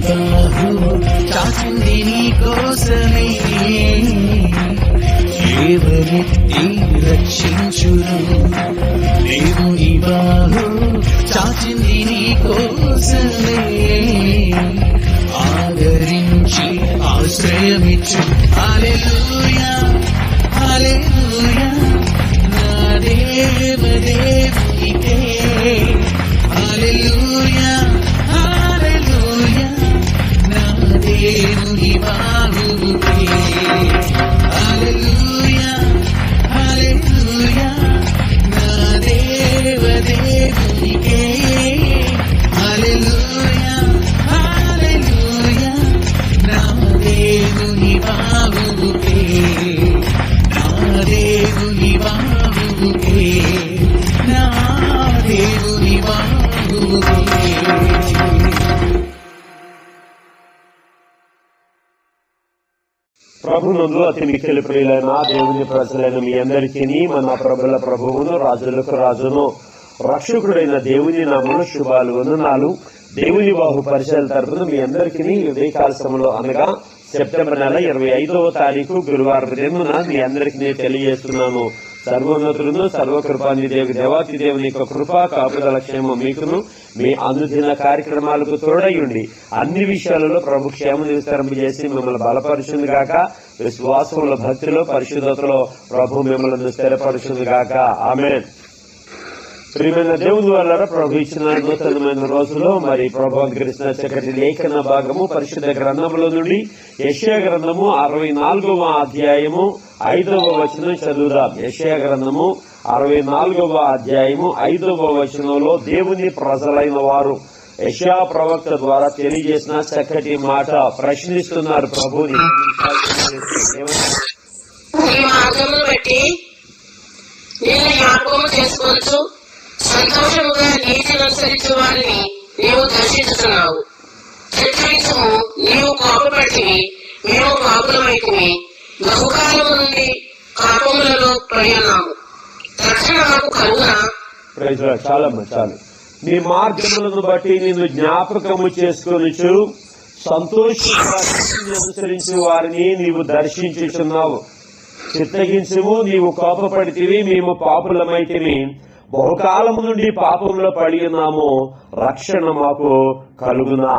బాహు చాచింది నీ కోసమే, లేవనెత్తి రక్షించును. దేవుని బాహు చాచింది నీ కోసమే, ఆదరించి ఆశ్రయమిచ్చు. హల్లెలూయా హల్లెలూయా నా దేవదేవునికే. హల్లెలూయా హల్లెలూయా నా దేవుని బాహువుకే. హల్లెలూయా హల్లెలూయా నా దేవదేవునికే. హల్లెలూయా హల్లెలూయా నా దేవుని బాహువుకే. నా దేవుని బాహువుకే. నా దేవుని బాహువుకే. ప్రభునందు అతి మిక్కిలి ప్రియులైన దేవుని ప్రజలైన మీ అందరికీ మన ప్రభుల ప్రభువును రాజులకు రాజును రక్షకుడైన దేవుని నామములో శుభాలు వందనాలు. దేవుని బాహు పరిచయాల తరపున మీ అందరికీ ఉదయకాల సమయంలో అనగా సెప్టెంబర్ నెల 25వ తారీఖు గురువారం దినమున మీ అందరికీ నేను తెలియజేస్తున్నాను. సర్వోన్నతులను సర్వకృపాని దేవాతి దేవుని యొక్క కృపా కాపుదల క్షేమం మీకును మీ అనుదిన కార్యక్రమాలకు తోడయుండి అన్ని విషయాలలో ప్రభు క్షేమం విస్తరింపజేసి మిమ్మల్ని బలపరుచును గాక. విశ్వాసంలో భక్తిలో పరిశుద్ధతలో ప్రభు మిమ్మల్ని స్థిరపరుచును గాక. ఆమేన్. ప్రియమైన దేవుని వల్ల ప్రభు ఇచ్చిన నూతనమైన రోజులో మరి ప్రభు అనుగ్రహించిన చక్కటి లేఖన భాగము పరిశుద్ధ గ్రంథంలో నుండి యెషయా గ్రంథము 64వ అధ్యాయము 5వ వచనం చదువుదాం. యెషయా గ్రంథము 64వ అధ్యాయము 5వ వచనంలో దేవుని ప్రజలైన వారు యెషయా ప్రవక్త ద్వారా తెలియజేసిన చక్కటి మాట ప్రశ్నిస్తున్నారు ప్రభుని. సంతోషముగా నీతిని అనుసరించే వారిని నీవు దర్శించుతున్నావు. హెచ్చరించము, నీవు కోపపడితివి, మేము పాపులమైతివి. బహుకాలము నుండి పాపములలో పడి ఉన్నాము. రక్షణ మాకు కలుగునా? చాలా చాలు. నీ మార్గములను బట్టి నిన్ను జ్ఞాపకము చేసుకొనుచు సంతోషంగా అనుసరించే వారిని నీవు దర్శించుచున్నావు. చిత్తగించుము, నీవు కోపపడితివి, మేము పాపులమైతివి. బహుకాలము నుండి పాపంలో పడి ఉన్నాము, రక్షణ మాకు కలుగునా?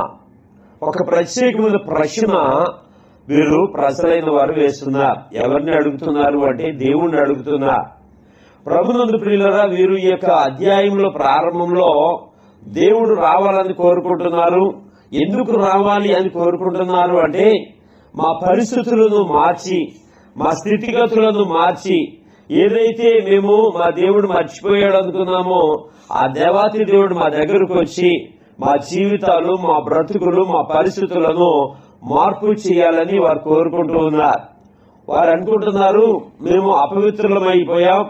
ఒక ప్రత్యేకమైన ప్రశ్న వీరు ప్రజలైన వారు వేస్తున్నారు. ఎవరిని అడుగుతున్నారు అంటే దేవుణ్ణి అడుగుతున్నారు. ప్రభునందు ప్రియులరా, వీరు ఈ యొక్క అధ్యాయంలో ప్రారంభంలో దేవుడు రావాలని కోరుకుంటున్నారు. ఎందుకు రావాలి అని కోరుకుంటున్నారు అంటే మా పరిస్థితులను మార్చి, మా స్థితిగతులను మార్చి, ఏదైతే మేము మా దేవుడు మర్చిపోయాడు అనుకున్నామో ఆ దేవాతి దేవుడు మా దగ్గరకు వచ్చి మా జీవితాలు, మా బ్రతుకులు, మా పరిస్థితులను మార్పు చేయాలని వారు కోరుకుంటూ ఉన్నారు. వారు అనుకుంటున్నారు, మేము అపవిత్రులమైపోయాం,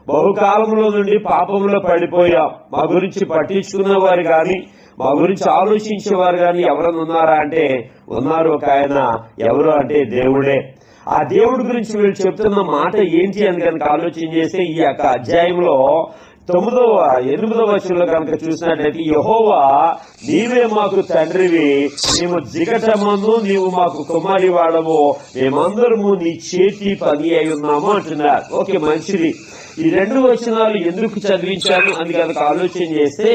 బహుకాలంలో నుండి పాపంలో పడిపోయాం. మా గురించి పట్టించుకున్న వారు గాని, మా గురించి ఆలోచించేవారు గాని ఎవరైనా ఉన్నారా అంటే ఉన్నారు. ఒక ఆయన ఎవరు అంటే దేవుడే. ఆ దేవుడి గురించి వీళ్ళు చెప్తున్న మాట ఏంటి అని కనుక ఆలోచన చేస్తే ఈ యొక్క అధ్యాయంలో 8వ వచనంలో కనుక చూసినట్లయితే, యెహోవా నీవే మాకు తండ్రివి, మేము జిగటమందు నీవు మాకు కుమారి వాడము, మేమందరము నీ చేతి పని అయి ఉన్నాము అంటున్నారు. ఓకే, మంచిది. ఈ 2 వచనాలు ఎందుకు చదివించాను అని కనుక ఆలోచన చేస్తే,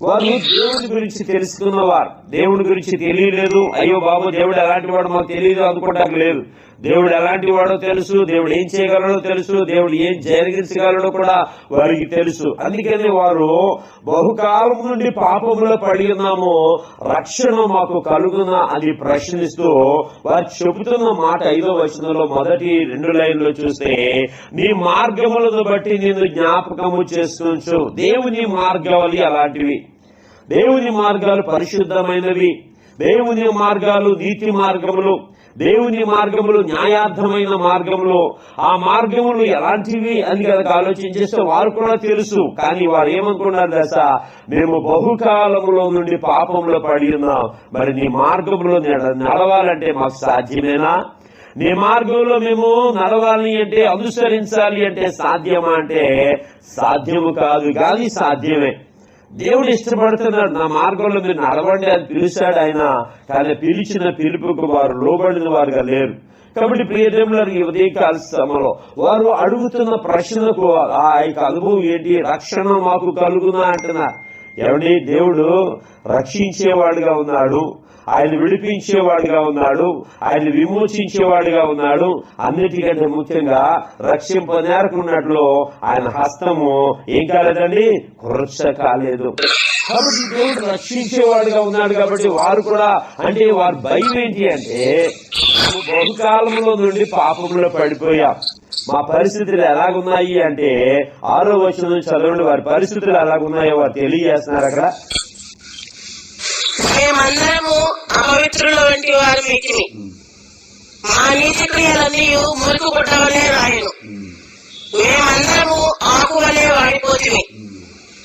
వారు దేవుడి గురించి తెలుసుకున్నవారు. దేవుడి గురించి తెలియలేదు, అయ్యో బాబు దేవుడు ఎలాంటి వాడు మాకు తెలియదు అనుకోవడానికి లేదు. దేవుడు ఎలాంటి వాడో తెలుసు, దేవుడు ఏం చేయగలడో తెలుసు, దేవుడు ఏం జరిగించగలడో కూడా వారికి తెలుసు. అందుకని వారు బహుకాలం నుండి పాపంలో పడి ఉన్నాము, రక్షణ మాకు కలుగునా అని ప్రశ్నిస్తూ వారు చెబుతున్న మాట 5వ వచనంలో మొదటి 2 లైన్లో చూస్తే, నీ మార్గములను బట్టి నేను జ్ఞాపకము చేసుకొంచు. దేవుని మార్గాలు అలాంటివి. దేవుని మార్గాలు పరిశుద్ధమైనవి. దేవుని మార్గాలు నీతి మార్గములు. దేవుని మార్గములు న్యాయార్థమైన మార్గములు. ఆ మార్గములు ఎలాంటివి అని కనుక ఆలోచన చేస్తే వారు కూడా తెలుసు. కానీ వారు ఏమనుకున్నారు తెలుసా, మేము బహుకాలములో నుండి పాపంలో పడి ఉన్నాం, మరి నీ మార్గంలో నడవాలంటే మాకు సాధ్యమేనా? నీ మార్గంలో మేము నడవాలి అంటే, అనుసరించాలి అంటే సాధ్యమా అంటే సాధ్యము కాదు, కానీ సాధ్యమే. దేవుడు ఇష్టపడుతున్నాడు, నా మార్గంలో మీరు నడవండి అని పిలిచాడు ఆయన. కానీ పిలిచిన పిలుపుకు వారు లోబడిన వారుగా లేరు. కాబట్టి ప్రియదేవులారు, ఈ ఉదయకాల సమయంలో వారు అడుగుతున్న ప్రశ్నకు ఆ యొక్క అనుభవం ఏంటి? రక్షణ మాకు కలుగునా అంటున్నారు. ఏమండి, దేవుడు రక్షించేవాడుగా ఉన్నాడు, ఆయన విడిపించేవాడుగా ఉన్నాడు, ఆయన విమోచించేవాడుగా ఉన్నాడు. అన్నిటికంటే ముఖ్యంగా రక్షింపనేరకున్నట్లు ఆయన హస్తము ఏం కాలేదండి, కురచ కాలేదు. కాబట్టి దేవుడు రక్షించేవాడుగా ఉన్నాడు. కాబట్టి వారు కూడా, అంటే వారి భయం ఏంటి అంటే, బహుకాలంలో నుండి పాపంలో పడిపోయాం, మా పరిస్థితులు ఎలాగున్నాయి అంటే 6వ వచనం చదవండి. వారి పరిస్థితులు ఎలాగున్నాయో వారు తెలియజేస్తున్నారు అక్కడ. మేమందరము అపవిత్రుల వంటి వారు మీటిని, మా నీతి క్రియలన్నీ మురికి గుడ్డవలే రాయను. మేమందరము ఆకు వలె వాడిపోతుంది,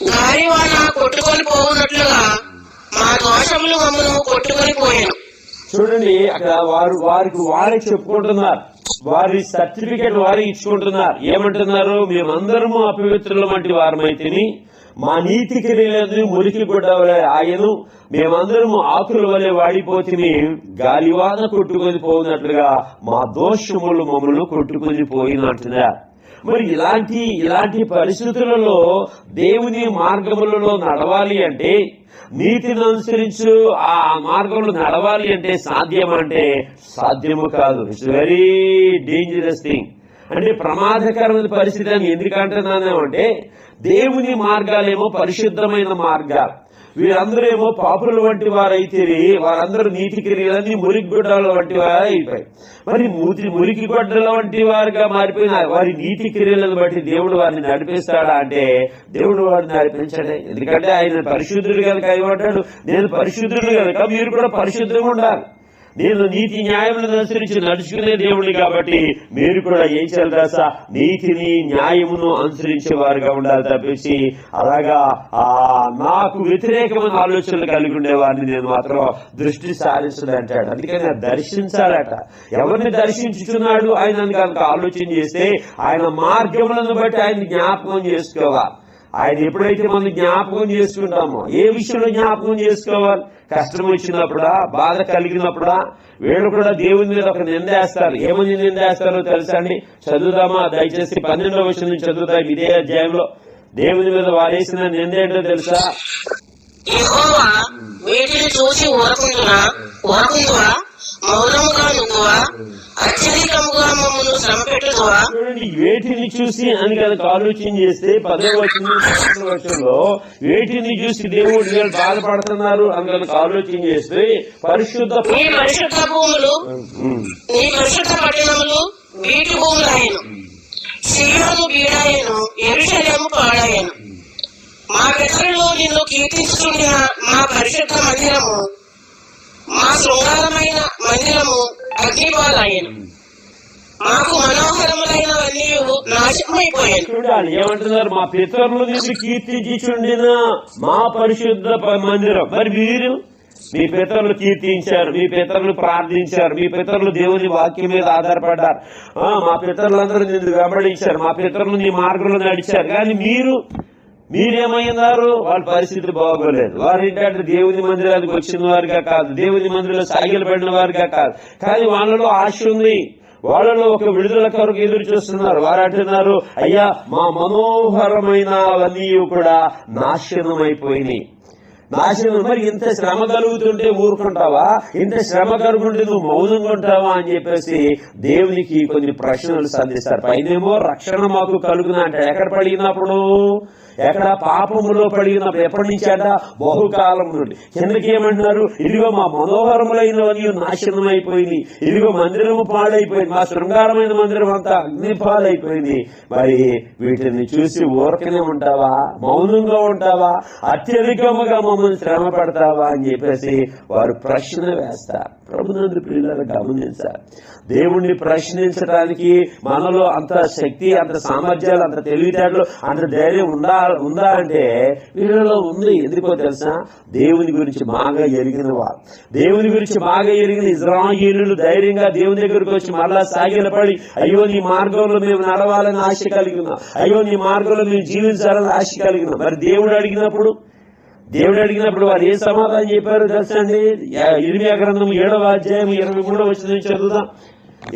గాలివాన కొట్టుకొని పోవునట్లుగా మా దోషములు మమ్మల్ని కొట్టుకొని పోయాను. చూడండి, అక్కడ వారికి చెప్పుకుంటున్నారు, వారి సర్టిఫికెట్ వారికి ఇచ్చుకుంటున్నారు. ఏమంటున్నారు? మేమందరము అపవిత్రుల వంటి వారమైతిని, మా నీతి క్రియలను మురికి గుడ్డవలే ఆయను, మేమందరము ఆకుల వలె వాడిపోతిని, గాలివాన కొట్టుకొని పోయినట్లుగా మా దోషములు మమ్మల్ని కొట్టుకొని పోయినట్టున్నారు. మరి ఇలాంటి పరిస్థితులలో దేవుని మార్గములలో నడవాలి అంటే, నీతిని అనుసరించు ఆ మార్గంలో నడవాలి అంటే సాధ్యమంటే సాధ్యము కాదు. It's very dangerous thing. అంటే ప్రమాదకరమైన పరిస్థితి అని ఎందుకంటున్నాను అంటే, దేవుని మార్గాలేమో పరిశుద్ధమైన మార్గాలు, వీరందరూ ఏమో పాపుల వంటి వారైతే వారందరూ నీతి క్రియలన్నీ మురికి గుడ్డల వంటి వారు అయిపోయి, మరి మురికి గుడ్డల వంటి వారుగా మారిపోయిన వారి నీతి క్రియలను బట్టి దేవుడు వారిని నడిపిస్తాడా అంటే దేవుడు వారిని నడిపించాడే. ఎందుకంటే ఆయన పరిశుద్ధుడు కనుక ఏమంటాడు, నేను పరిశుద్ధుడు కనుక మీరు కూడా పరిశుద్ధంగా ఉండాలి, నేను నీతి న్యాయములను అనుసరించి నడుచుకునే దేవుడిని కాబట్టి మీరు కూడా ఏం చేయాలి తెలుసా, నీతిని న్యాయమును అనుసరించే వారుగా ఉండాలి తప్పించి అలాగా నాకు వ్యతిరేకమైన ఆలోచనలు కలిగి ఉండే వారిని నేను మాత్రం దృష్టి సారించదు అంటాడు. అందుకని దర్శించాలట. ఎవరిని దర్శించుతున్నాడు ఆయన కనుక ఆలోచన చేస్తే ఆయన మార్గములను బట్టి ఆయన జ్ఞాపకం చేసుకోవాలి. ఆయన ఎప్పుడైతే మనం జ్ఞాపకం చేసుకుంటామో, ఏ విషయంలో జ్ఞాపకం చేసుకోవాలి? కష్టం వచ్చినప్పుడా, బాధ కలిగినప్పుడా? వీళ్ళు కూడా దేవుని మీద ఒక నిందేస్తారు. ఏమని నిందేస్తారో తెలుసా అండి? చదువుదామా దయచేసి 12వ వచనం నుంచి చదువుతాం. ఇదే అధ్యాయంలో దేవుని మీద వారేసిన నింద ఏంటో తెలుసా? యెహోవా వీటిని చూసి ఊరకుందునా, మౌనముగా నుండువా, అత్యధికముగా మమ్మల్ని శ్రమ పెట్టుదువా. చూడండి, వేటిని చూసి అని కనుక ఆలోచన చేస్తే 10వ వచనంలో వేటిని చూసి దేవుడు వీళ్ళు బాధపడుతున్నారు అని కనుక ఆలోచన చేస్తే పరిశుద్ధ భూములు, నీ పరిశుద్ధ పట్టణములు వీటి భూములాయను, సీయోను బీడాయను, యెరూషలేము పాడాయను. మా పితరులు నిన్ను కీర్తించుచుండిన మా పరిశుద్ధ మందిరము, మా శృంగారమైన మందిరము అగ్నిపాలయ్యను, మాకు మనోహరములైనవన్నీ నాశనమైపోయాను. చూడాలి ఏమంటున్నారు, మా పితరులు నిన్ను కీర్తించుచుండిన మా పరిశుద్ధ మందిరం. మరి మీరు మీ పితరులు కీర్తించారు, మీ పితరులు ప్రార్థించారు, మీ పితరులు దేవుని వాక్యం మీద ఆధారపడ్డారు, మా పితరులందరూ నిన్ను వెంబడించారు, మా పితరులు నీ మార్గంలో నడిచారు. కానీ మీరేమయ్యారు? వాళ్ళ పరిస్థితులు బాగోలేదు. వారు ఏంటంటే దేవుని మందిరానికి వచ్చిన వారుగా కాదు, దేవుని మందిరంలో సాగిలు పడిన వారుగా కాదు. కానీ వాళ్ళలో ఆశ ఉంది, వాళ్ళలో ఒక విడుదల కొరకు ఎదురు చూస్తున్నారు. వారు అంటున్నారు, అయ్యా మా మనోహరమైనవన్నీ కూడా నాశనం అయిపోయినాయి. నాశనం. మరి ఇంత శ్రమ కలుగుతుంటే ఊరుకుంటావా? ఇంత శ్రమ కలుగుతుంటే నువ్వు మౌనంగా ఉంటావా అని చెప్పేసి దేవునికి కొన్ని ప్రశ్నలు సంధిస్తారు. పైనేమో రక్షణ మాకు కలుగునా అంటే ఎక్కడ పడినప్పుడు, ఎక్కడ పాపములో పడినప్పుడు, ఎప్పటి నుంచి అంట బహుకాలం నుండి. కిందకి ఏమంటున్నారు, ఇదిగో మా మనోహరములైనవన్నీ నాశనం అయిపోయింది, ఇదిగో మందిరము పాడైపోయింది, మా శృంగారమైన మందిరం అంతా అగ్ని పాలైపోయింది. మరి వీటిని చూసి ఊరకనే ఉంటావా? మౌనంగా ఉంటావా? అత్యధికముగా మమ్మల్ని శ్రమ పడతావా అని చెప్పేసి వారు ప్రశ్న వేస్తారు. ప్రభునందు ప్రియులారా గమనించాలి, దేవుణ్ణి ప్రశ్నించడానికి మనలో అంత శక్తి, అంత సామర్థ్యాలు, అంత తెలివితేటలు, అంత ధైర్యం ఉందా అంటే వీళ్ళలో ఉంది. ఎందుకో తెలుసా? దేవుని గురించి బాగా ఎరిగిన వారు, దేవుని గురించి బాగా ఎరిగిన ఇశ్రాయేలీయులు ధైర్యంగా దేవుని దగ్గరికి వచ్చి మరలా సాగిలపడి, అయ్యో నీ మార్గంలో మేము నడవాలని ఆశ కలిగినాం, అయ్యో నీ మార్గంలో మేము జీవించాలని ఆశ కలిగినాం. మరి దేవుడు అడిగినప్పుడు దేవుడు అడిగినప్పుడు వారు ఏ సమాధానం చెప్పారో తెలుసండి. ఇర్మియా గ్రంథము 7వ అధ్యాయం 23వ వచనం చదువుదాం.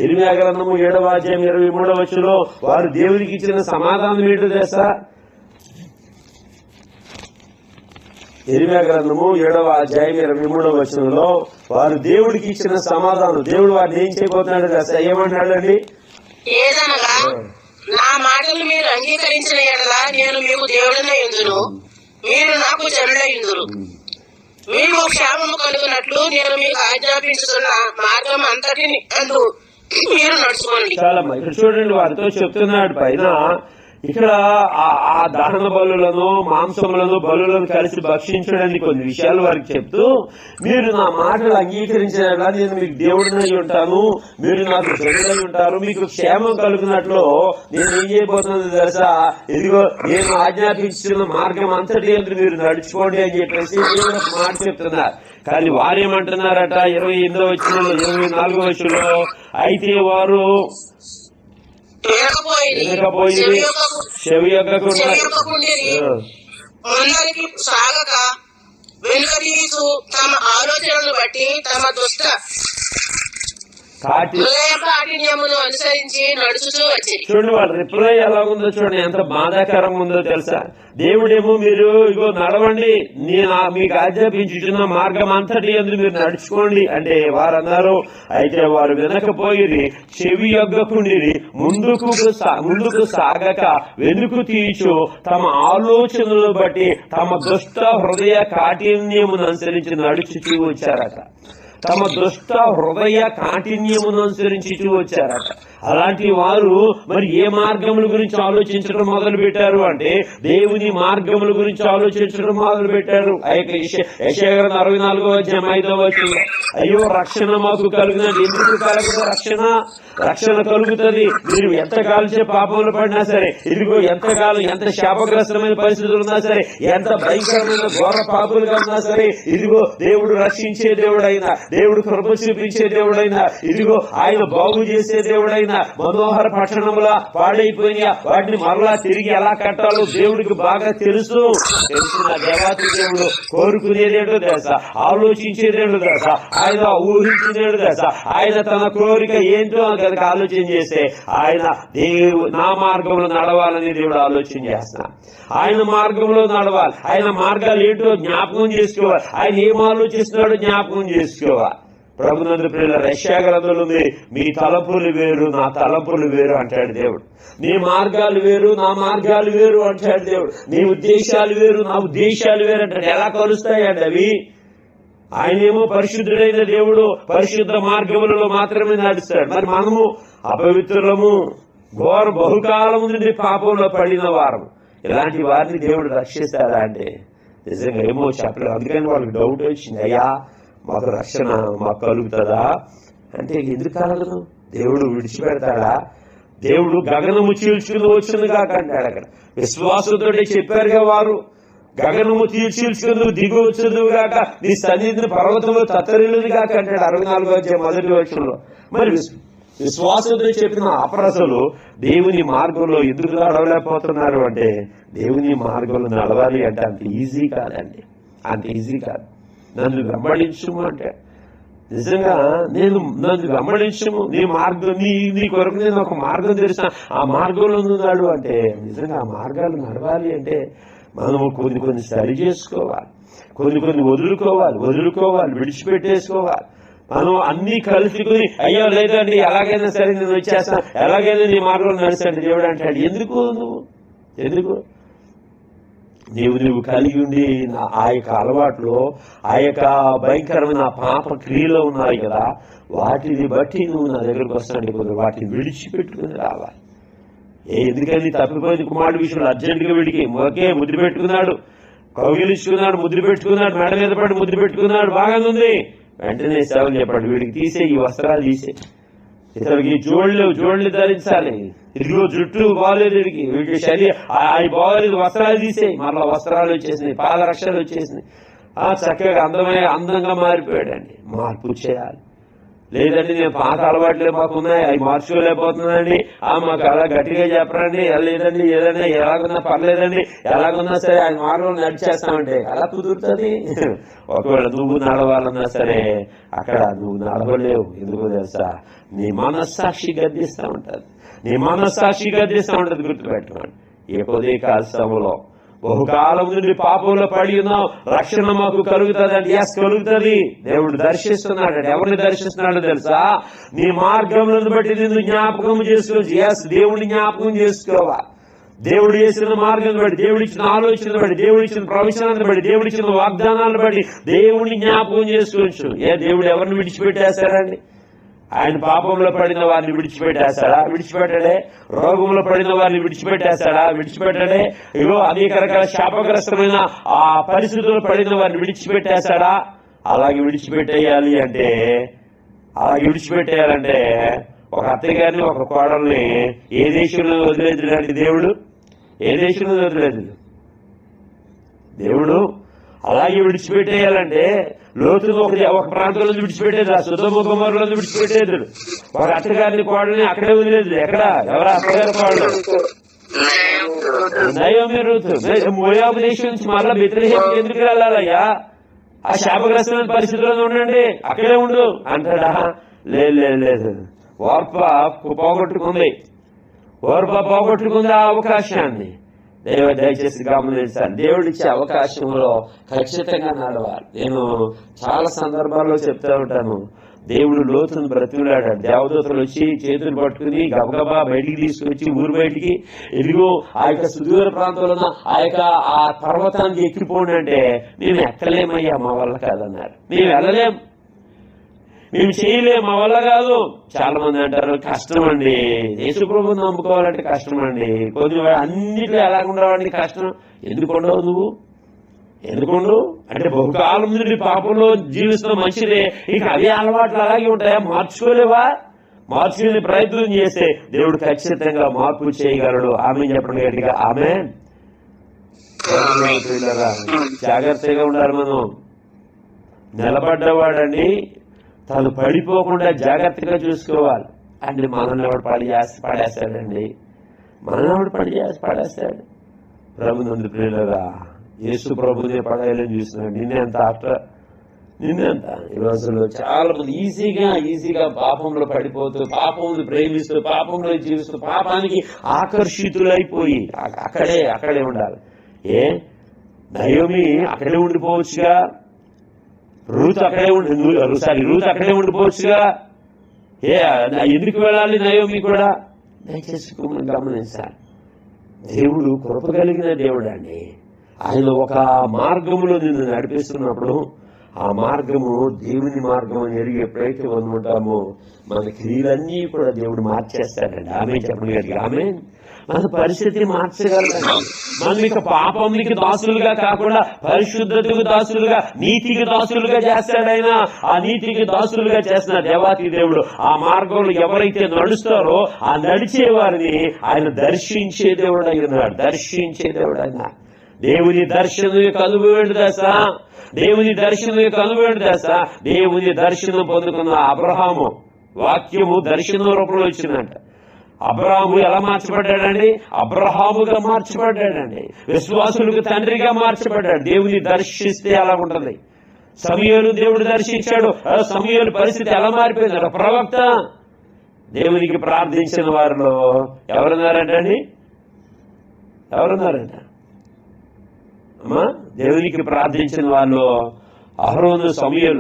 ఇర్మియా గ్రంథము 7వ అధ్యాయం 23వ వచనంలో వారు దేవునికి ఇచ్చిన సమాధానం ఏంటో తెలుసా? ఇర్మియా గ్రంథము 7వ అధ్యాయం 23వ వచనంలో వారు దేవుడికి ఇచ్చిన సమాధానం, దేవుడు వారిని ఏం చేయబోతున్నాడు తెలుసా? ఏమంటాడండి? ఏదనగా నా మాటలు మీరు అంగీకరించిన ఎడల నేను మీకు దేవుడనే యుందును, మీరు నాకు జనుడై యుందురు. మీకు క్షేమము కలుగునట్లు నేను మీకు ఆజ్ఞాపించుతున్న మార్గం అంతటిని అందు మీరు నడుచుకోండి. చాలా ఇక్కడ చూడండి, వారితో చెప్తున్నాడు పైన. ఇక్కడ ఆ దహన బలులను, మాంసములను, బలులను కలిసి భక్షించడానికి కొన్ని విషయాలు వారికి చెప్తూ, మీరు నా మాటలు అంగీకరించినట్లా నేను మీకు దేవుడినై ఉంటాను, మీరు నాకు జనుడై ఉంటారు, మీకు క్షేమం కలుగునట్లు నేను ఏం చేయబోతున్నది తెలుసా? ఇదిగో నేను ఆజ్ఞాపించిన మార్గం అంతటి యందు మీరు నడుచుకోండి అని చెప్పేసి దేవుడు ఒక మాట చెప్తున్నారు. కానీ వారేమంటున్నారట 28వ వచనంలో, 24వ వచనంలో, అయితే వారు చెవి యొక్కకుండా ముందరికి సాగక వెనుక తీసు తమ ఆలోచనలు బట్టి తమ దుష్ట కాఠిన్యమును అనుసరించి నడుచుతూ వచ్చింది. చూడండి వాళ్ళ రిప్లై ఎలా ఉందో చూడండి, ఎంత బాధాకరంగా ఉందో తెలుసా? దేవుడేమో మీరు ఇగో నడవండి, నేను మీకు ఆజ్ఞాపించుచున్న మార్గం అంతటి యందు మీరు నడుచుకోండి అంటే వారన్నారు. అయితే వారు వినకపోయిరి, చెవి యొగ్గకుండిరి, ముందుకు సాగక వెనుకు తీర్చు తమ ఆలోచనలు బట్టి తమ దుష్ట హృదయ కాఠిన్యమును అనుసరించి నడుచుచూ వచ్చారట. తమ దుష్ట హృదయ కాఠిన్యమును అనుసరించి వచ్చారట. అలాంటి వారు మరి ఏ మార్గముల గురించి ఆలోచించడం మొదలు పెట్టారు అంటే దేవుని మార్గముల గురించి ఆలోచించడం మొదలు పెట్టారు. యెషయా గ్రంథం 64వ అధ్యాయం 5వ వచనం, అయ్యో రక్షణ మాకు కలుగునది. ఎందుకు కలుగుతుంది రక్షణ? రక్షణ కలుగుతుంది మీరు ఎంతకాలం పాపంలో పడినా సరే, ఇదిగో ఎంతకాలం ఎంత శాపగ్రస్తమైన పరిస్థితులు ఉన్నా సరే, ఎంత భయంకరమైన ఘోర పాపులుగా ఉన్నా సరే, ఇదిగో దేవుడు రక్షించే దేవుడైనా, దేవుడు కృప చూపించే దేవుడైనా, ఇదిగో ఆయన బాగు చేసే దేవుడైనా, మనోహర పట్టణముల పాడైపోయినా వాటిని మరలా తిరిగి ఎలా కట్టాలో దేవుడికి బాగా తెలుసు. తెలిసిన దేవాతి దేవుడు కోరుకునేదేంటో తెలుసా? ఆలోచించేదేంటో తెలుసా? ఆయన ఊహించేదేంటో తెలుసా? ఆయన తన కోరిక ఏంటో కనుక ఆలోచన చేస్తే ఆయన నా మార్గంలో నడవాలని దేవుడు ఆలోచన చేస్తున్నా. ఆయన మార్గంలో నడవాలి. ఆయన మార్గాలు ఏంటో జ్ఞాపకం చేసుకోవాలి. ఆయన ఏం ఆలోచిస్తున్నాడో జ్ఞాపకం చేసుకోవాలి. ప్రభునందు ప్రియుల యెషయా గ్రంథంలో ఉంది, మీ తలంపులు వేరు నా తలంపులు వేరు అంటాడు దేవుడు. నీ మార్గాలు వేరు నా మార్గాలు వేరు అంటాడు దేవుడు. నీ ఉద్దేశాలు వేరు నా ఉద్దేశాలు వేరు అంటాడు. ఎలా కలుస్తాయండి అవి? ఆయనేమో పరిశుద్ధుడైన దేవుడు, పరిశుద్ధ మార్గములలో మాత్రమే నడుస్తాడు. మరి మనము అపవిత్రులము, ఘోర బహుకాలం నుండి పాపంలో పడిన వారము. ఇలాంటి వారిని దేవుడు రక్షిస్తాడా అంటే నిజంగా ఏమో చెప్పలేదు. అందుకని వాళ్ళకి డౌట్ వచ్చింది, అయ్యా మాకు రక్షణ మాకు కలుగుతుందా అంటే ఎందుకు కలగదు? దేవుడు విడిచిపెడతాడా? దేవుడు గగనము చీల్చుకుని వచ్చును కాక అంటాడు. అక్కడ విశ్వాసంతో చెప్పారుగా వారు, గగనము చీల్చుకుని దిగు వచ్చును గాక, నీ సన్నిధిని పర్వతంలో తత్తరిల్లును గాక అంటాడు 64వ అధ్యాయం 1వ వచనంలో. మరి విశ్వాసంతో చెప్పిన అపరసలు దేవుని మార్గంలో ఎందుకు నడవలేకపోతున్నారు అంటే దేవుని మార్గంలో నడవాలి అంటే అంత ఈజీ కాదండి, అంత ఈజీ కాదు. నన్ను వెంబడించుము అంటే నిజంగా నన్ను వెంబడించము, నీ మార్గం నీ కొరకు నేను ఒక మార్గం తెరిచిన, ఆ మార్గంలో ఉన్నాడు అంటే నిజంగా ఆ మార్గాలు నడవాలి అంటే మనము కొన్ని సరి చేసుకోవాలి, కొన్ని వదులుకోవాలి, విడిచిపెట్టేసుకోవాలి. మనం అన్ని కలుసుకుని అయ్యో లేదండి ఎలాగైనా సరే నేను వచ్చేస్తాను, ఎలాగైనా నీ మార్గంలో నడుస్తాడు దేవుడు అంటాడు. ఎందుకు నువ్వు కలిగి ఉండి ఆ యొక్క అలవాట్లో ఆ యొక్క భయంకరమైన పాప క్రియలో ఉన్నాయి కదా, వాటిని బట్టి నువ్వు నా దగ్గరకు వస్తాడు. వాటిని విడిచిపెట్టుకుని రావాలి. ఎందుకని తప్పిపోయింది కుమారుడు విషయంలో అర్జెంటుగా వీడికి ఒకే ముద్ర పెట్టుకున్నాడు, కౌగిలించుకున్నాడు, ముద్ర పెట్టుకున్నాడు, మెడ మీద పడి ముద్ర పెట్టుకున్నాడు, బాగానే ఉంది. వెంటనే సేవలు చెప్పాడు, వీడికి తీసే ఈ వస్త్రాలు తీసే, ఇతనికి జోళ్ళు ధరించాలి, ఇదిగో జుట్టు బాగలేదు, వీడికి శరీరం బాగలేదు, వస్త్రాలు తీసేయి. మరలా వస్త్రాలు వచ్చేసినాయి, పాదరక్షలు వచ్చేసినాయి, చక్కగా అందంగా మారిపోయాడండి. మార్పు చేయాలి. లేదండి నేను పాత అలవాట్లే మాకున్నాయి అవి మార్చుకోలేకపోతున్నానండి, మాకు అలా గట్టిగా చెప్పరండి, లేదండి ఏదైనా ఎలాగున్నా పర్లేదండి, ఎలాగున్నా సరే ఆయన మార్గంలో నడిచేస్తామంటే ఎలా కుదురుతుంది? ఒకవేళ నువ్వు నడవాలన్నా సరే అక్కడ నువ్వు నడవలేవు. ఎందుకు తెలుసా? నీ మనస్సాక్షి గద్దిస్తూ ఉంటుంది, నీ మనస్సాక్షి గద్దిస్తూ ఉంటుంది. గుర్తుపెట్టుకోండి, ఏ ఉదయకాల సమయంలో బహుకాలం నుండి పాపంలో పడి ఉన్నాం, రక్షణ మాకు కలుగుతుందండి. ఎస్, కలుగుతుంది. దేవుడు దర్శిస్తున్నాడు. ఎవరిని దర్శిస్తున్నాడో తెలుసా? నీ మార్గంలను బట్టి నిన్ను జ్ఞాపకం చేసుకోవచ్చు. ఎస్, దేవుడిని జ్ఞాపకం చేసుకోవాలి. దేవుడు చేసిన మార్గం బట్టి, దేవుడిచ్చిన ఆలోచన బట్టి, దేవుడిచ్చిన ప్రవచనాన్ని బట్టి, దేవుడిచ్చిన వాగ్దానాలను బట్టి దేవుడిని జ్ఞాపకం చేసుకోవచ్చు. దేవుడు ఎవరిని విడిచిపెట్టేశారండి? ఆయన పాపంలో పడిన వారిని విడిచిపెట్టేస్తాడా? విడిచిపెట్టాడే. రోగంలో పడిన వారిని విడిచిపెట్టేస్తాడా? విడిచిపెట్టాడే. ఇగో అనేక రకాల శాపగ్రస్తమైన ఆ పరిస్థితుల్లో పడిన వారిని విడిచిపెట్టేస్తాడా? అలాగే విడిచిపెట్టేయాలంటే ఒక అత్తయ్య గారిని ఒక కోడల్ని ఏ దేశంలో వదిలేదుడండి దేవుడు? ఏ దేశంలో వదిలేదు దేవుడు? అలాగే విడిచిపెట్టేయాలంటే లోతును ఒక ప్రాంతంలో విడిచిపెట్టేది, ఆ సొదొమ గొమొర్రాలో విడిచిపెట్టేది. ఒక అత్తగారిని కోడల్ని అక్కడే వదిలేదు. ఎక్కడ? ఎవరు అత్తగారి కోడలు? Naomi Ruth. మోయాబు దేశం నుంచి మరలా బెత్లెహేముకి ఎందుకు వెళ్ళాలయ్యా? ఆ శాపగ్రస్తమైన పరిస్థితుల్లో ఉండండి, అక్కడే ఉండు అంటాడా? లేదు. ఓర్ప పోగొట్టుకుంది ఆ అవకాశాన్ని. దయచేసి గమనించాలి. దేవుడు ఇచ్చే అవకాశంలో ఖచ్చితంగా నడవాలి. నేను చాలా సందర్భాల్లో చెప్తా ఉంటాను, దేవుడు లోతును బ్రతిమలాడాడు. దేవదూతలు వచ్చి చేతులు పట్టుకుని గబగబా బయటికి తీసుకొచ్చి ఊరు బయటికి ఎదిగో ఆ యొక్క సుదూర ప్రాంతంలో ఆ పర్వతానికి ఎక్కిపోండి అంటే మేము ఎక్కలేమయ్యా, మా వల్ల కాదన్నారు. మేము వెళ్ళలేం, మేము చేయలేము, మా వల్ల కాదు. చాలా మంది అంటారు కష్టం అండి, యేసుప్రభువుని నమ్ముకోవాలంటే కష్టం అండి, కొన్ని అన్నిట్లో ఎలాగుండవండి కష్టం. ఎందుకుండవు నువ్వు? ఎందుకుండు అంటే బహుకాలం నుండి పాపంలో జీవిస్తున్న మంచిదే, ఇక అవి అలవాట్లు అలాగే ఉంటాయా? మార్చుకోలేవా? మార్చుకునే ప్రయత్నం చేస్తే దేవుడు ఖచ్చితంగా మార్పు చేయగలడు. ఆమె చెప్పడం గట్టిగా ఆమేన్. జాగ్రత్తగా ఉండాలి. మనం నిలబడ్డవాడండి తను పడిపోకుండా జాగ్రత్తగా చూసుకోవాలి. అంటే మనల్ని ఎవడు పడేస్తాడండి? మనల్ని పడేస్తాడు. ప్రభునందు ప్రియులుగా యేసు ప్రభునే పడేయాలని చూస్తున్నాడు. నిన్నెంత ఈ రోజుల్లో చాలా మంది ఈజీగా పాపంలో పడిపోతూ, పాపంలో ప్రేమిస్తూ, పాపంలో జీవిస్తూ, పాపానికి ఆకర్షితులైపోయి అక్కడే ఉండాలి. నయోమి అక్కడే ఉండిపోవచ్చుగా, రూత్ అక్కడే ఉండిపోవచ్చుగా. ఎందుకు వెళ్ళాలి నయోమి కూడా? దయచేసి గమనించాలి. దేవుడు కృప కలిగిన దేవుడు అండి. ఆయన ఒక మార్గంలో నిన్ను నడిపిస్తున్నప్పుడు ఆ మార్గము దేవుని మార్గం అని ఎరిగి ఎప్పుడైతే ఉంటామో మన క్రియలన్నీ కూడా దేవుడు మార్చేస్తాడండి. ఆమె చెప్పండి, ఆమె మన పరిస్థితిని మార్చగలడండి. మనం ఇక పాపంకి దాసులుగా కాకుండా పరిశుద్ధతకు దాసులుగా, నీతికి దాసులుగా చేస్తాడైనా. ఆ నీతికి దాసులుగా చేసిన దేవాతి దేవుడు ఆ మార్గంలో ఎవరైతే నడుస్తారో ఆ నడిచే వారిని ఆయన దర్శించే దేవుడు అయినాడు. దేవుని దర్శనం యొక్క అనుభవం దశ. దేవుని దర్శనం పొందుకున్న అబ్రహాము వాక్యము దర్శనం రూపంలో వచ్చిందంట. అబ్రహాము ఎలా మార్చబడ్డాడండి? అబ్రహాముగా మార్చబడ్డాడండి. విశ్వాసులకు తండ్రిగా మార్చబడ్డాడు. దేవుని దర్శిస్తే ఎలా ఉంటుంది? సమూయేలు దేవుడు దర్శించాడు. సమూయేలు పరిస్థితి ఎలా మారిపోయింది? ప్రవక్త. దేవునికి ప్రార్థించిన వారిలో ఎవరున్నారంటండి? దేవునికి ప్రార్థించిన వాళ్ళు అహరోను, సమూయేలు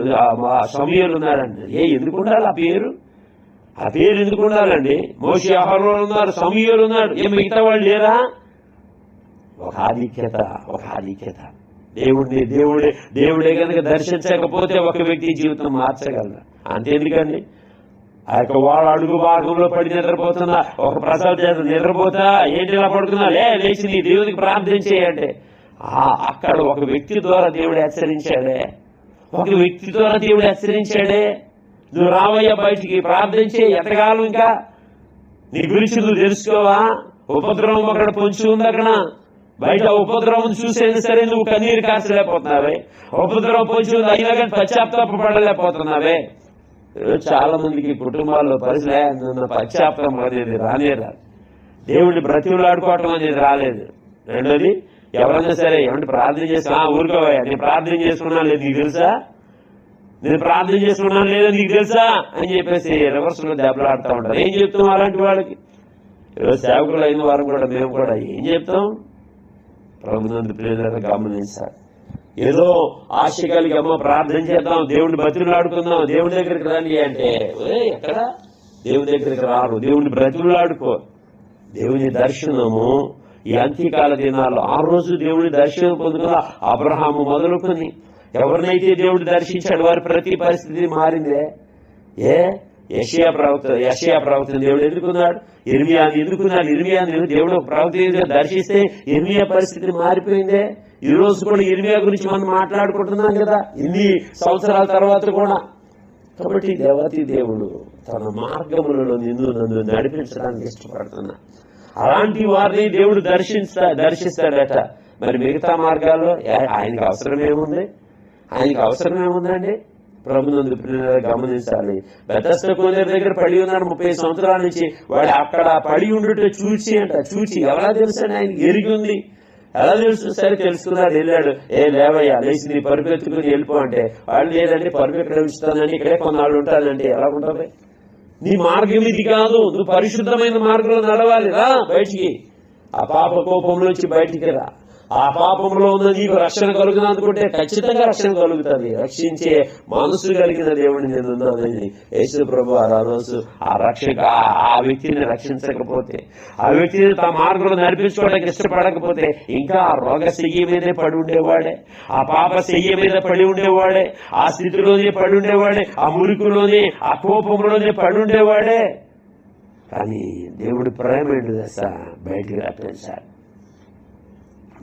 ఉన్నారండి. ఎందుకు ఉండాలి ఆ పేరు ఎందుకు ఉండాలండి? మోషే, అహరోను ఉన్నారు, సమూయేలు ఉన్నాడు. మిగతా వాళ్ళు లేరా? ఒక ఆధిక్యత. దేవుడే కనుక దర్శించకపోతే ఒక వ్యక్తి జీవితం మార్చగలరు. అంతేందుకండి ఆ యొక్క వాడు అడుగు భాగంలో పడి నిద్రపోతున్నా, ఒక ప్రసవ చేత నిద్రపోతా ఏంటి ఇలా పడుతున్నా, లేచి నీ దేవునికి ప్రార్థన చేయండి. అక్కడ ఒక వ్యక్తి ద్వారా దేవుడు హెచ్చరించాడే, నువ్వు రావయ్యా బయటికి ప్రార్థన చేయి. ఎంతకాలం ఇంకా నీ గురించి నువ్వు తెలుసుకోవా? ఉపద్రవం అక్కడ పొంచి ఉంది. అక్కడ బయట ఉపద్రవం చూసైనా సరే నువ్వు కన్నీరు కాచలేకపోతున్నావే. ఉపద్రవం పొంచి ఉంది అయినా కానీ పశ్చాత్తాప పడలేకపోతున్నావే. చాలా మందికి కుటుంబాల్లో పరిస్థితి పశ్చాత్తాపం అనేది రాలేదు, దేవుడిని బ్రతిమలాడుకోవటం అనేది రాలేదు. రెండోది, ఎవరైనా సరే ఏమంటే ప్రార్థన చేసి ఊరుకోవా నేను ప్రార్థన చేసుకున్నాను లేదు నీకు తెలుసా, నేను ప్రార్థన చేసుకున్నాను లేదా నీకు తెలుసా అని చెప్పేసి రివర్స్ లో దెబ్బలాడుతూ ఉంటారు. ఏం చెప్తాం అలాంటి వాళ్ళకి? ఈరోజు సేవకులు అయిన వారు కూడా మేము కూడా ఏం చెప్తాం? ప్రభునందు ప్రియులారా గమనించాలి. ఏదో ఆశ కలిగి అమ్మ ప్రార్థన చేద్దాం, దేవుడిని బ్రతిమలాడుకుందాం, దేవుడి దగ్గరికి రండి అంటే ఎక్కడ దేవుడి దగ్గరికి రారు, దేవుడిని బ్రతిమలాడుకో. దేవుని దర్శనము ఈ అంత్యకాల దినాల్లో ఆ రోజు దేవుని దర్శనం పొందుకున్న అబ్రహాము మొదలుకొని ఎవరినైతే దేవుడు దర్శించాడు వారి ప్రతి పరిస్థితి మారిందే. యెషయా ప్రవక్తను దేవుడు ఎదుర్కొన్నాడు, ఇర్మియాని ఎదుర్కొన్నాడు. ఇర్మియాని దేవుడు ప్రవక్త దర్శిస్తే ఇర్మియా పరిస్థితి మారిపోయిందే. ఈ రోజు కూడా ఇర్మియా గురించి మనం మాట్లాడుకుంటున్నాం కదా ఇన్ని సంవత్సరాల తర్వాత కూడా. కాబట్టి దేవతి దేవుడు తన మార్గములలో నన్ను నడిపించడానికి ఇష్టపడుతున్నా. అలాంటి వారిని దేవుడు దర్శిస్తాడట. మరి మిగతా మార్గాల్లో ఆయనకు అవసరం ఏముంది? ఆయనకు అవసరం ఏముందండి? ప్రభునందు గమనించాలి. బెతస్దా కోనేరు దగ్గర పడి ఉన్నాడు 30 సంవత్సరాల నుంచి. వాడు అక్కడ పడి ఉండుట చూచి ఎలా తెలుసండి? ఆయనకి ఎరిగి ఉంది. ఎలా తెలుసు? సరే తెలుసుకున్నాడు, వెళ్ళాడు. లేవయ్యా లేచి నీ పరుపు ఎత్తుకుని వెళ్ళిపో అంటే వాళ్ళు లేదండి పరుపు ఎక్కడ ఉంచుతానండి, ఇక్కడే కొన్నాళ్ళు ఉంటానంటే ఎలా ఉంటుంది? నీ మార్గం ఇది కాదు, నువ్వు పరిశుద్ధమైన మార్గంలో నడవాలి. రా బయటికి, ఆ పాప కోపంలోంచి బయటికి రా. ఆ పాపంలో ఉన్న నీకు రక్షణ కలుగుతుంది అనుకుంటే ఖచ్చితంగా రక్షణ కలుగుతుంది. రక్షించే మనసు కలిగిన దేవుడిని నేనున్నానని యేసు ప్రభు ఆ రోజు ఆ వ్యక్తిని రక్షించకపోతే, ఆ వ్యక్తిని తమ మార్గంలో నడిపించుకోవడానికి ఇష్టపడకపోతే ఇంకా ఆ రోగ శయ్య మీదే పడి ఉండేవాడే, ఆ పాప శయ్య మీద పడి ఉండేవాడే, ఆ స్థితిలోనే పడి ఉండేవాడే, ఆ మురికులోనే ఆ కోపంలోనే పడి ఉండేవాడే. కానీ దేవుడి ప్రేమ ఏంటి దశ బయటికి రప్పించాలి.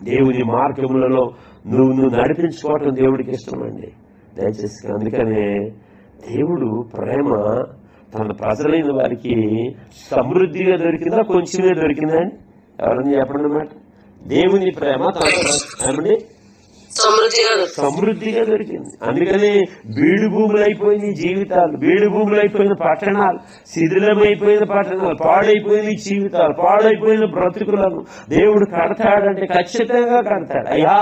దేవుని మార్గములలో నువ్వు నడిపించుకోవటం దేవుడికి ఇష్టమండి దయచేసి. అందుకనే దేవుడు ప్రేమ తన ప్రజలైన వారికి సమృద్ధిగా దొరికిందా కొంచెమే దొరికిందా అని ఎవరన్నా చెప్పండి అన్నమాట. దేవుని ప్రేమ తన సమృద్ధిగా దొరికింది. అందుకని బీడు భూములు అయిపోయిన జీవితాలు, బీడు భూములు అయిపోయిన పట్టణాలు, శిథిలమైపోయిన పట్టణాలు, పాడైపోయిన జీవితాలు, పాడైపోయిన బ్రతుకులను దేవుడు కడతాడంటే ఖచ్చితంగా కడతాడు. అయ్యా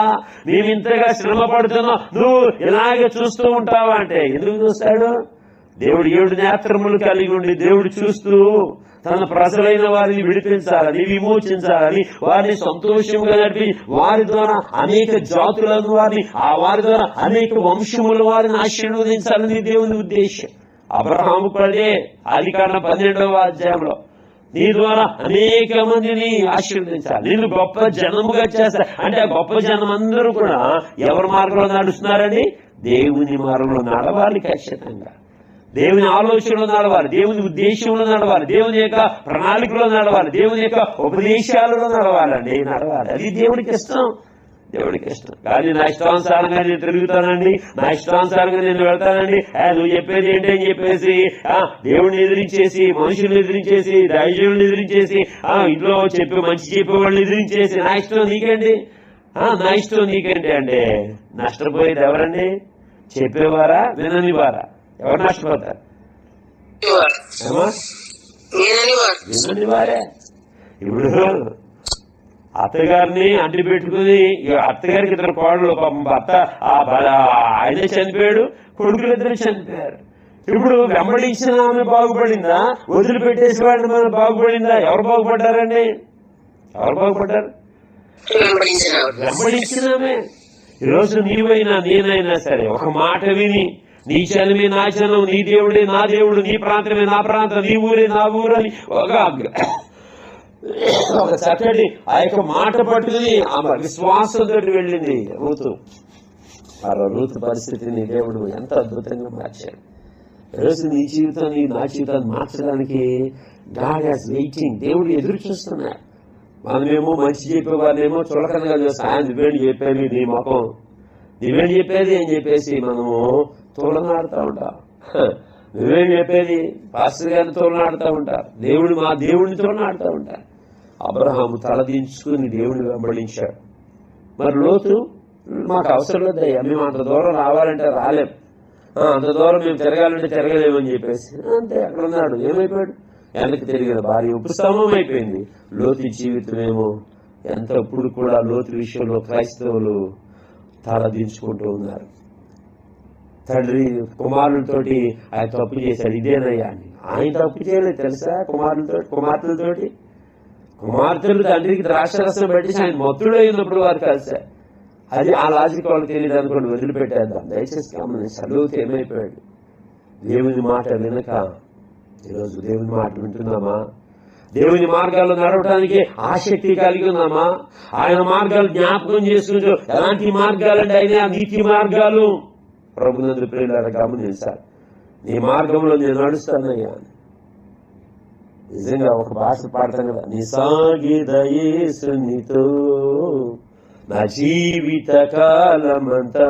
మేము ఇంతగా శ్రమ పడుతున్నాం, నువ్వు ఇలాగే చూస్తూ ఉంటావా అంటే ఎందుకు చూస్తాడు? దేవుడు 7 నేత్రములు కలిగి ఉండి దేవుడు చూస్తూ తన ప్రజలైన వారిని విడిపించాలని, విమోచించాలని, వారిని సంతోషంగా నడిపి వారి ద్వారా అనేక జాతులను వారి ద్వారా అనేక వంశముల వారిని ఆశీర్వదించాలని దేవుని ఉద్దేశం. అబ్రహాము పడే ఆదికాండం 12వ అధ్యాయంలో నీ ద్వారా అనేక మందిని ఆశీర్వదించాలి, నేను గొప్ప జనముగా చేస్తా అంటే ఆ గొప్ప జనం అందరూ కూడా ఎవరి మార్గంలో నడుస్తున్నారని? దేవుని మార్గంలో నడవాలి, ఖచ్చితంగా దేవుని ఆలోచనలో నడవాలి, దేవుని ఉద్దేశంలో నడవాలి, దేవుని యొక్క ప్రణాళికలో నడవాలి, దేవుని యొక్క ఉపదేశాలలో నడవాలండి. అది దేవుడికి ఇష్టం, దేవుడికి ఇష్టం. కానీ నా ఇష్టానుసారంగా నేను తిరుగుతానండి, నా ఇష్టానుసారంగా నేను వెళ్తానండి, నువ్వు చెప్పేది ఏంటి అని చెప్పేసి దేవుడిని ఎదిరించేసి, మనుషుల్ని ఎదిరించేసి, దైవజనుల్ని ఎదిరించేసి, ఇంట్లో మంచి చెప్పేవాళ్ళని ఎదిరించేసి నా ఇష్టం నీకేంటి, నా ఇష్టం నీకేంటి అంటే నష్టపోయేది ఎవరండి? చెప్పేవారా వినని వారా? ఎవరు నష్టపోతారు? వినని వారే. ఇప్పుడు అత్తగారిని అంటి పెట్టుకుని అత్తగారికి 2 కోడలు, భర్త ఆయనే చనిపోయాడు, కొడుకులు 2 చనిపోయారు. ఇప్పుడు వెంబడించిన ఆమె బాగుపడిందా, వదిలిపెట్టేసి వాడిని మనం బాగుపడిందా? ఎవరు బాగుపడ్డారండి? ఎవరు బాగుపడ్డారు? వెంబడించిన ఆమె. ఈరోజు నీవైనా నేనైనా సరే ఒక మాట విని నీ జనమే నా జనం, నీ దేవుడే నా దేవుడు, నీ ప్రాంతమే నా ప్రాంతం, నీ ఊరే నా ఊరని ఒక చక్కటి ఆ యొక్క మాట పట్టుకుని ఆమె విశ్వాసంతో వెళ్ళింది రూతు. ఆ రూతు పరిస్థితిని దేవుడు ఎంత అద్భుతంగా మార్చాడు. ఈరోజు నీ జీవితాన్ని నా జీవితాన్ని మార్చడానికి గాడ్ హాస్ వెయిటింగ్. దేవుడు ఎదురు చూస్తున్నాడు. మనమేమో మంచి చెప్పేవాళ్ళేమో చులకనగా చూస్తాం. నువ్వేంటి చెప్పేది నీ ముఖం, నువ్వేంటి చెప్పేది అని చెప్పేసి మనము తోలనాడుతూ ఉంటాం. నువ్వేం చెప్పేది పాస్టర్ గారిని తోలనాడుతూ ఉంటారు, మా దేవుడిని తోలనాడుతూ ఉంటారు. అబ్రహాము తలదించుకుని దేవుడిని వెంబడించాడు. మరి లోతు మాకు అవసరం లేదయ్యా, మేము అంత దూరం రావాలంటే రాలేం, అంత దూరం మేము తిరగాలంటే తిరగలేమని చెప్పేసి అంతే అక్కడ ఉన్నాడు. ఏమైపోయాడు? వెనక్కి తిరిగిన భార్య ఉపస్తంభం అయిపోయింది. లోతు జీవితమేమో ఎంతప్పుడు కూడా లోతు విషయంలో క్రైస్తవులు తలదించుకుంటూ ఉన్నారు. తండ్రి కుమారులతోటి ఆయన తప్పు చేశాడు, ఇదేనయ్యా అని. ఆయన తప్పు చేయలేదు తెలుసా? కుమార్తెలతోటి కుమార్తెలు తండ్రికి ద్రాక్షరసం పెట్టి ఆయన మత్తుడు అయినప్పుడు వారు కలిసారు. అది ఆ లాజిక్ వాళ్ళకి తెలియదు అనుకోండి, వదిలిపెట్టేద్దాం. దయచేసి గమనించాలి. లోతు ఏమైపోయాడు? దేవుని మాట వినక ఈరోజు దేవుని మాట వింటున్నామా? దేవుని మార్గాల్లో నడవడానికి ఆసక్తి కలిగి ఉన్నామా? ఆయన మార్గాలు జ్ఞాపకం చేసుకుంటూ ఎలాంటి మార్గాలంటే అయినా నీతి మార్గాలు ప్రభునందు ప్రియులారా గమనించాలి. నీ మార్గంలో నేను నడుస్తానయ్యా. నిజంగా ఒక భాష పాడతాం కదా, నీ సాగిద యేసునితో నా జీవిత కాలమంతా,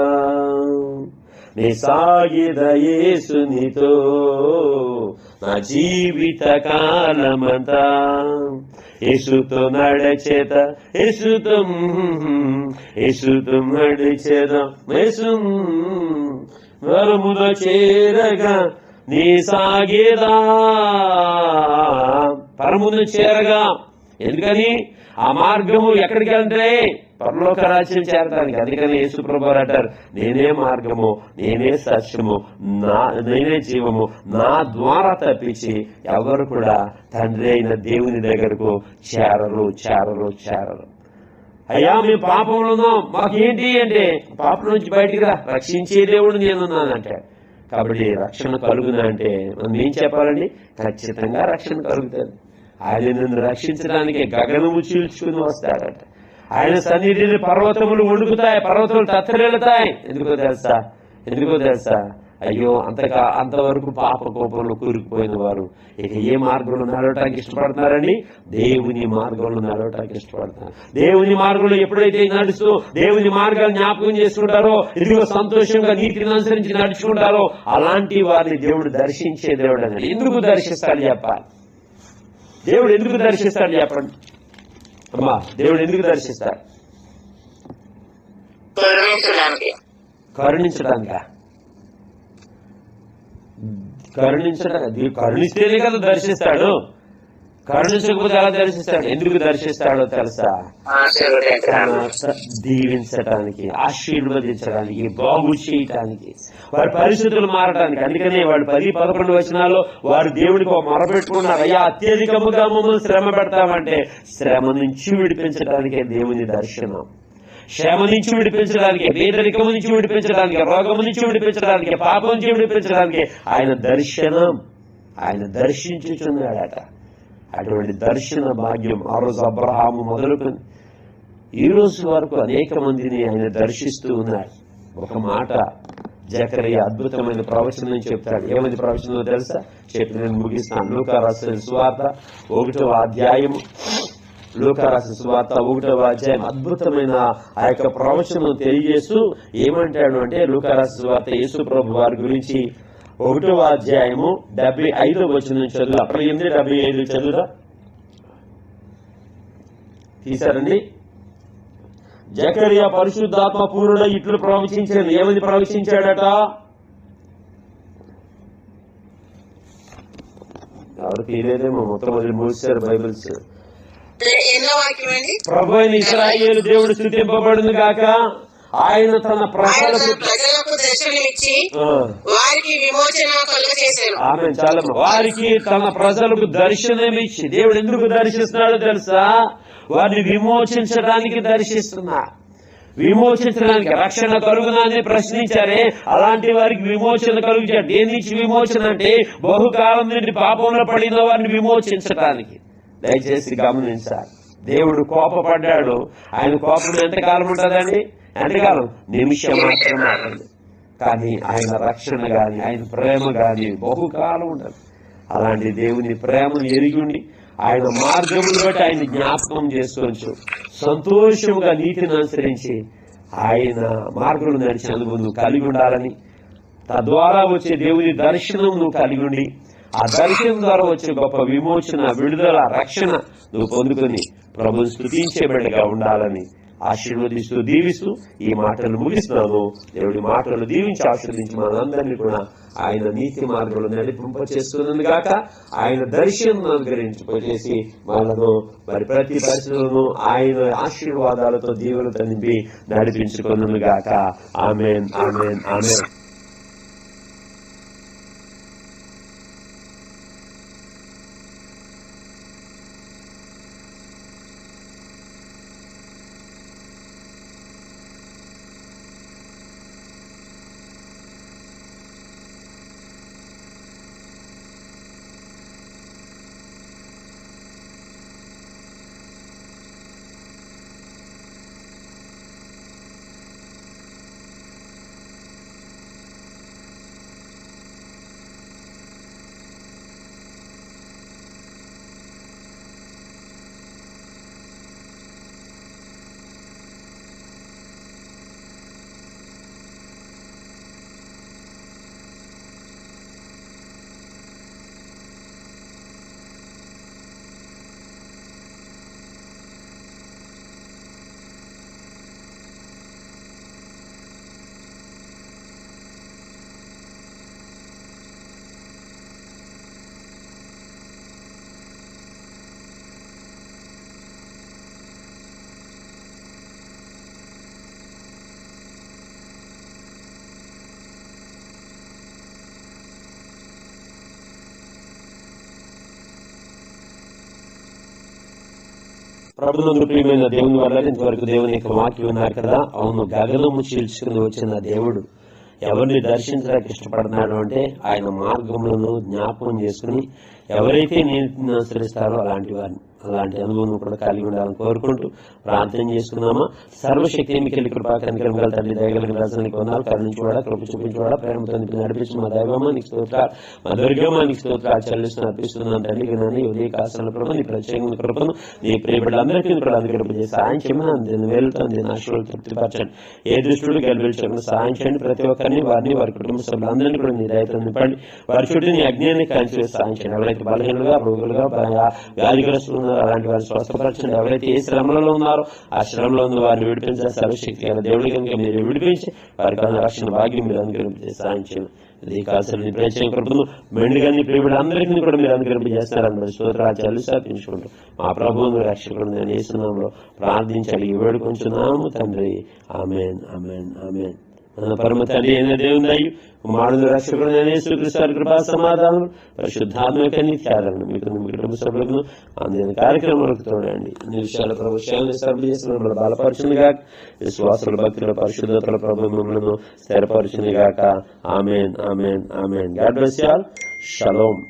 నీ సాగిద యేసునితో నా జీవిత కాలమంతా, యేసుతో నడిచేత యేసుతో నడిచేదా, యేసు వరములో చేరగా నీ సాగేదా, పరమును చేరగా. ఎందుకని? ఆ మార్గము ఎక్కడికి అంటే పరలోక రాజ్యం చేరడానికి. అందుకని యేసు ప్రభువు అంటారు, నేనే మార్గము, నేనే సత్యము, నేనే జీవము, నా ద్వారా తప్పించి ఎవరు కూడా తండ్రి అయిన దేవుని దగ్గరకు చేరరు. అయ్యా మేము పాపంలో ఉన్నాం, మాకేంటి అంటే పాపం నుంచి బయటికి రా, రక్షించే దేవుడు నేనున్నానంటే. కాబట్టి రక్షణ కలుగునా అంటే మనం ఏం చెప్పాలండి? ఖచ్చితంగా రక్షణ కలుగుతుంది. ఆయన నిన్ను రక్షించడానికి గగనము చీల్చుకుని వస్తాడట. ఆయన సన్నిధిని పర్వతములు వణుకుతాయి, పర్వతములు తత్తరిల్లుతాయి. ఎందుకో తెలుసా? అయ్యో అంతవరకు పాప కోపంలో కూరుకుపోయిన వారు ఇక ఏ మార్గంలో నడవటానికి ఇష్టపడుతున్నారండి? దేవుని మార్గంలో నడవటానికి ఇష్టపడుతున్నారు. దేవుని మార్గంలో ఎప్పుడైతే నడుస్తూ దేవుని మార్గాలు జ్ఞాపకం చేసుకుంటారో, ఇదిగో సంతోషంగా నీతిని అనుసరించి నడుచుకుంటారో అలాంటి వారిని దేవుడు దర్శించే దేవుడు అన్నాడు. ఎందుకు దర్శిస్తాడు చెప్పాలి? దేవుడు ఎందుకు దర్శిస్తాడు చెప్పండి అమ్మా? దేవుడు ఎందుకు దర్శిస్తాడు? కరుణించడానికా? కరుణిస్తేనే కదా దర్శిస్తాడు. కరుణించకపోతే ఎలా దర్శిస్తాడు? ఎందుకు దర్శిస్తాడో తెలుసా? దీవించడానికి, ఆశీర్వదించడానికి, బాగు చేయటానికి, వారి పరిస్థితులు మారటానికి. అందుకనే వాడు 10-11 వచనాల్లో వారు దేవుడికి మొరపెట్టుకున్నారు, అయ్యా అత్యధికముగా మమ్మల్ని శ్రమ పెడతామంటే శ్రమ నుంచి విడిపించడానికే దేవుని దర్శనం. శ్రమ నుంచి విడిపించడానికి, పేదరికం నుంచి విడిపించడానికి, రోగం నుంచి విడిపించడానికి, పాపం నుంచి విడిపించడానికి ఆయన దర్శనం. ఆయన దర్శించుచున్నాడట. అటువంటి దర్శన భాగ్యం ఆ రోజు అబ్రహాము మొదలుకొని ఈ రోజు వరకు అనేక మందిని ఆయన దర్శిస్తూ ఉన్నాడు. ఒక మాట జకరియా అద్భుతమైన ప్రవచనం చెప్తాడు. ఏమైంది ప్రవచనం తెలుసా? చెప్పి నేను ముగిస్తాను. లూకా రాసిన సువార్త 1వ అధ్యాయము, లూకా రాసిన సువార్త 1వ అధ్యాయం అద్భుతమైన ఆ యొక్క ప్రవచనం తెలియజేస్తూ ఏమంటాడు అంటే, లూకా రాసిన సువార్త యేసు ప్రభు వారి గురించి 1వ అధ్యాయము 75వ వచనం చదువు. 8:75 చదువుదా తీశారండి. జకరియా పరిశుద్ధాత్మ పూర్ణుడై ఇట్లు ప్రవచించాడు. ఏమని ప్రవచించాడట? ఎవరు తీరేదేమో, మొత్తం వదిలి మూసారు బైబిల్స్. ప్రభు అయిన ఇశ్రాయేలు దేవుడు స్తుతింపబడును గాక. ఆయన తన ప్రజలకు దర్శనమిచ్చి వారికి విమోచన కలుగజేశారు. ఆమె చాలా వారికి తన ప్రజలకు దర్శనమిచ్చి. దేవుడు ఎందుకు దర్శిస్తున్నాడో తెలుసా? వారిని విమోచించడానికి దర్శిస్తున్నా. విమోచించడానికి, రక్షణ కలుగునని ప్రశ్నించారే అలాంటి వారికి విమోచన కలుగుతాడు. దేని నుంచి విమోచన అంటే బహుకాలం నుండి పాపంలో పడిన వారిని విమోచించడానికి. దయచేసి గమనించాలి. దేవుడు కోపపడ్డాడు. ఆయన కోపం ఎంతకాలం ఉంటుందండి? ఎంతకాలం? నిమిషం మాత్రమే. కానీ ఆయన రక్షణ గాని, ఆయన ప్రేమ గాని బహుకాలం ఉండదు. అలాంటి దేవుని ప్రేమను ఎరిగి ఆయన మార్గమును బట్టి ఆయన జ్ఞాపకం చేసుకోవచ్చు. సంతోషముగా నీతిని అనుసరించి ఆయన మార్గంలో నడిచి అనుభవం నువ్వు కలిగి ఉండాలని, తద్వారా వచ్చే దేవుని దర్శనం నువ్వు కలిగి ఉండి ఆ దర్శనం ద్వారా వచ్చే గొప్ప విమోచన, విడుదల, రక్షణ నువ్వు పొందుకొని ప్రభుని స్తుతించే బిడ్డగా ఉండాలని ఆశీర్వదిస్తూ దీవిస్తూ ఈ మాటలు ముగిస్తున్నాను. దేవుడి మాటలు దీవించి ఆశీర్వదించి మనందరినీ కూడా ఆయన నీతి మార్గంలో నడిపింపచేస్తున్నది గాక. ఆయన దర్శనం అనుగ్రహించి వాళ్ళను మరి ప్రతి పరిస్థితులను ఆయన ఆశీర్వాదాలతో దీవులతో నింపి నడిపించుకున్నది గాక. ఆమేన్, ఆమేన్, ఆమేన్. ప్రభునందు ప్రియమైన దేవుని వల్ల ఇంతవరకు దేవుని యొక్క వాక్యం ఉన్నారు కదా. అవును, గగనము చీల్చుకుని వచ్చిన దేవుడు ఎవరిని దర్శించడానికి ఇష్టపడుతున్నాడు అంటే ఆయన మార్గములను జ్ఞాపకం చేసుకుని ఎవరైతే నేను అనుసరిస్తారో అలాంటి అనుభవం కూడా కలిగి ఉండాలని కోరుకుంటూ ప్రార్థన చేసుకున్నామా. సర్వశక్తి మిక్కిలి కృపా కనికరం గల తండ్రి, దయగలిగిన రాజానికి వందనాలు. కరుణించువాడా, కృప చూపించువాడా, ప్రేమతో నడిపించి మా దైవమా నీకు స్తోత్రాలు, మా దుర్గమా నీకు స్తోత్రాలు చెల్లిస్తూ అర్పిస్తున్నాను తండ్రి. వినాన్ని ఉదయ కాసాల కృప, నీ ప్రత్యేకమైన కృపను నీ ప్రియబిడ్డలందరికీ కూడా అనుగ్రహింపజేసి సాయం చేయమని వేలుతాను. దీని ఆశలు తృప్తిపరచండి. ఏ దృష్టిలో గెలిపించకుండా సాయం చేయండి. ప్రతి ఒక్కరిని వారి కుటుంబ సభ్యులందరినీ కూడా నీ దయతో నింపండి. వారి చుట్టూ నీ అజ్ఞాన్ని కాంచి సాయం చేయండి. ఎవరైతే బలహీనులుగా, రోగులుగా, వ్యాధిగ్రస్తులు అలాంటి వారిని స్వస్థపరచండి. ఎవరైతే ఏ శ్రమలలో ఉన్నారో ఆ శ్రమలో ఉన్న వారిని విడిపించాలి. సర్వశక్తి గల దేవుడి కనుక మీరు విడిపించి వారికి రక్షణ భాగ్యం మీరు అనుగ్రహించే సాయం చేయండి. ఈ కాల్సిన ప్రత్యేక కృపను మెండుగాని ప్రియబిడ్డలందరికీ కూడా మీరు అనుగ్రహింపజేస్తారని స్తోత్రాలు చెల్లిస్తూ అర్పించుకుంటూ మా ప్రభువును రక్షకుడు నేను యేసునామములో ప్రార్థించి అడిగి వేడుకొంచున్నాము తండ్రి. ఆమేన్, ఆమేన్, ఆమేన్. మన పరమ తండ్రి అయిన దేవుని దయ, కుమారుడు రక్షకుడు యేసుక్రీస్తు కృపా సమాధానం, పరిశుద్ధాత్మక నిత్యాదరణ మీకు మీ కుటుంబ సభ్యులకు అందిన కార్యక్రమాలకు తోడండి. అన్ని విషయాల ప్రభుత్వాన్ని సభ్యులు చేసిన మిమ్మల్ని బలపరచునిగా, విశ్వాసుల భక్తుల పరిశుద్ధతల ప్రభు మిమ్మల్ని స్థిరపరచునిగాక. ఆమేన్, ఆమేన్, ఆమేన్. God bless you all. Shalom.